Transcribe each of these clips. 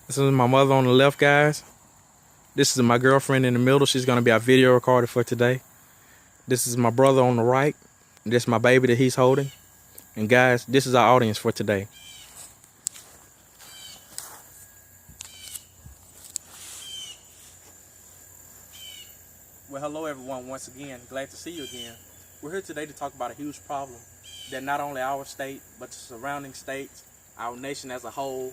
This is my mother on the left, guys. This is my girlfriend in the middle. She's going to be our video recorder for today. This is my brother on the right. This is my baby that he's holding. And guys, this is our audience for today. Well, hello everyone once again. Glad to see you again. We're here today to talk about a huge problem that not only our state, but the surrounding states, our nation as a whole,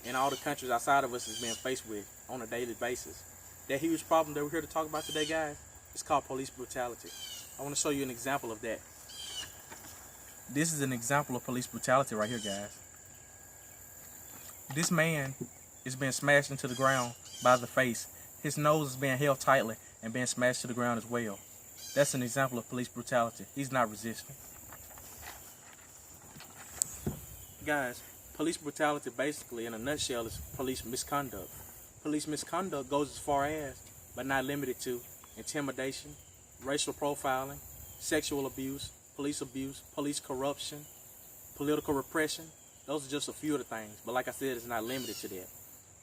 and all the countries outside of us is being faced with on a daily basis. That huge problem that we're here to talk about today, guys, is called police brutality. I want to show you an example of that. This is an example of police brutality right here, guys. This man is being smashed into the ground by the face. His nose is being held tightly and being smashed to the ground as well. That's an example of police brutality. He's not resisting. Guys, police brutality basically in a nutshell is police misconduct. Police misconduct goes as far as, but not limited to, intimidation, racial profiling, sexual abuse, police corruption, political repression. Those are just a few of the things, but like I said, it's not limited to that.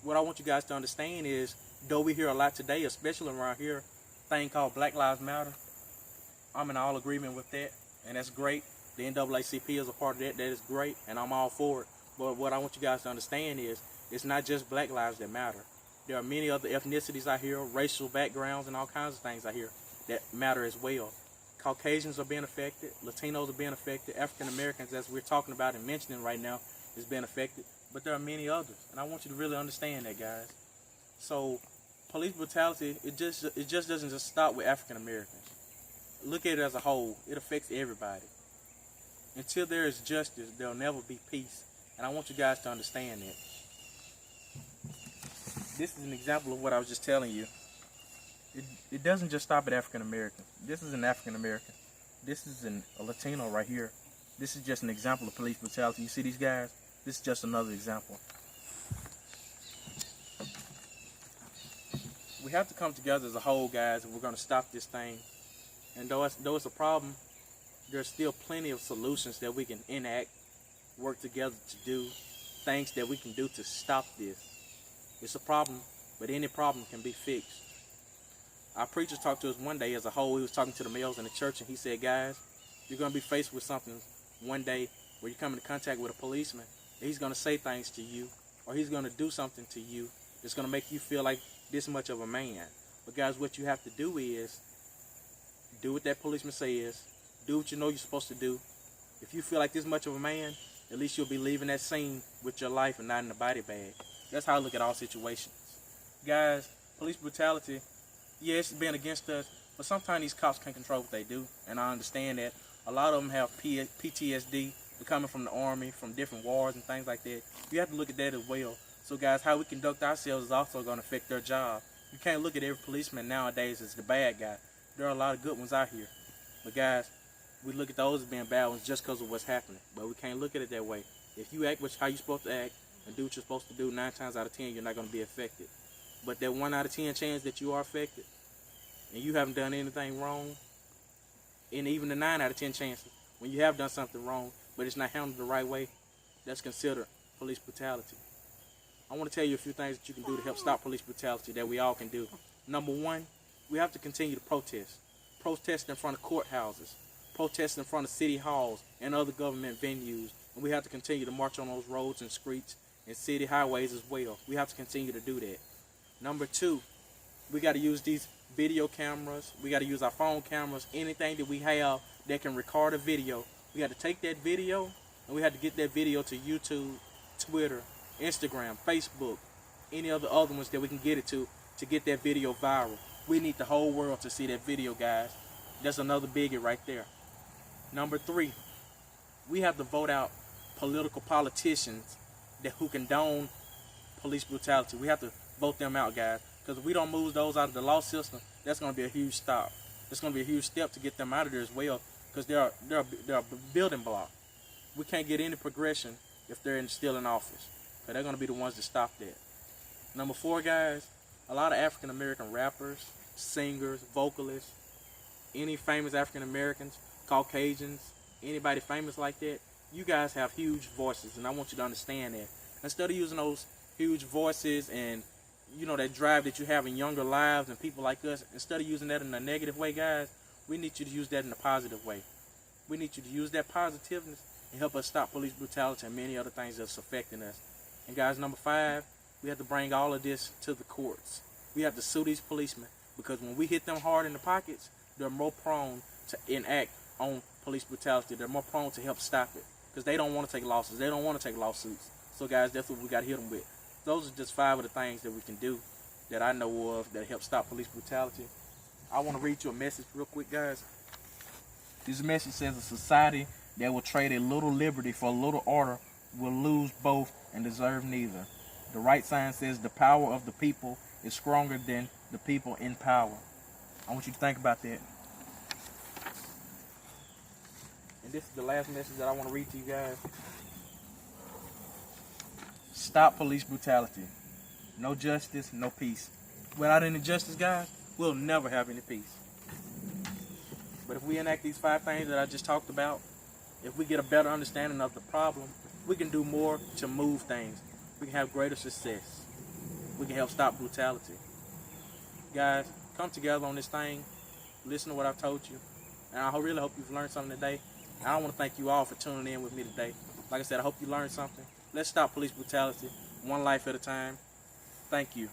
What I want you guys to understand is, though we hear a lot today, especially around here, a thing called Black Lives Matter, I'm in all agreement with that, and that's great. The NAACP is a part of that. That is great, and I'm all for it. But what I want you guys to understand is, it's not just black lives that matter. There are many other ethnicities out here, racial backgrounds, and all kinds of things out here that matter as well. Caucasians are being affected, Latinos are being affected, African Americans, as we're talking about and mentioning right now, is being affected. But there are many others, and I want you to really understand that, guys. So, police brutality, it just doesn't just stop with African Americans. Look at it as a whole. It affects everybody. Until there is justice, there will never be peace. And I want you guys to understand that. This is an example of what I was just telling you. It doesn't just stop at African Americans. This is an African American. This is a Latino right here. This is just an example of police brutality. You see these guys? This is just another example. We have to come together as a whole, guys, and we're going to stop this thing. And though it's a problem, there's still plenty of solutions that we can enact, work together to do, things that we can do to stop this. It's a problem, but any problem can be fixed. Our preacher talked to us one day as a whole. He was talking to the males in the church, and he said, guys, you're going to be faced with something one day where you come into contact with a policeman, and he's going to say things to you, or he's going to do something to you that's going to make you feel like this much of a man. But guys, what you have to do is do what that policeman says. Do what you know you're supposed to do. If you feel like this much of a man, at least you'll be leaving that scene with your life and not in a body bag. That's how I look at all situations. Guys, police brutality, yeah, it's been against us, but sometimes these cops can't control what they do, and I understand that. A lot of them have PTSD. They're coming from the army, from different wars and things like that. You have to look at that as well. So guys, how we conduct ourselves is also going to affect their job. You can't look at every policeman nowadays as the bad guy. There are a lot of good ones out here. But guys, we look at those as being bad ones just because of what's happening. But we can't look at it that way. If you act how you're supposed to act and do what you're supposed to do, 9 times out of 10, you're not going to be affected. But that 1 out of 10 chance that you are affected and you haven't done anything wrong, and even the 9 out of 10 chances when you have done something wrong, but it's not handled the right way, that's considered police brutality. I want to tell you a few things that you can do to help stop police brutality that we all can do. Number 1, we have to continue to protest. Protest in front of courthouses, protest in front of city halls and other government venues. And we have to continue to march on those roads and streets and city highways as well. We have to continue to do that. Number 2, we got to use these video cameras. We got to use our phone cameras, anything that we have that can record a video. We got to take that video and we have to get that video to YouTube, Twitter, Instagram, Facebook, any other ones that we can get it to get that video viral. We need the whole world to see that video, guys. That's another biggie right there. Number 3, we have to vote out politicians who condone police brutality. We have to vote them out, guys. Because if we don't move those out of the law system, that's going to be a huge stop. It's going to be a huge step to get them out of there as well. Because they're a building block. We can't get any progression if they're still in office. Because they're going to be the ones that stop that. Number 4, guys, a lot of African American rappers, singers, vocalists, any famous African Americans, Caucasians, anybody famous like that, you guys have huge voices, and I want you to understand that. Instead of using those huge voices and, you know, that drive that you have in younger lives and people like us, instead of using that in a negative way, guys, we need you to use that in a positive way. We need you to use that positiveness and help us stop police brutality and many other things that's affecting us. And guys, number 5, we have to bring all of this to the courts. We have to sue these policemen, because when we hit them hard in the pockets, they're more prone to enact on police brutality. They're more prone to help stop it, because they don't want to take losses. They don't want to take lawsuits. So guys, that's what we got to hit them with. Those are just 5 of the things that we can do that I know of that help stop police brutality. I want to read you a message real quick, guys. This message says, a society that will trade a little liberty for a little order will lose both and deserve neither. The right sign says, the power of the people is stronger than the people in power. I want you to think about that. And this is the last message that I want to read to you guys. Stop police brutality. No justice, no peace. Without any justice, guys, we'll never have any peace. But if we enact these 5 things that I just talked about, if we get a better understanding of the problem, we can do more to move things. We can have greater success. We can help stop brutality. Guys, come together on this thing. Listen to what I've told you. And I really hope you've learned something today. And I want to thank you all for tuning in with me today. Like I said, I hope you learned something. Let's stop police brutality, one life at a time. Thank you.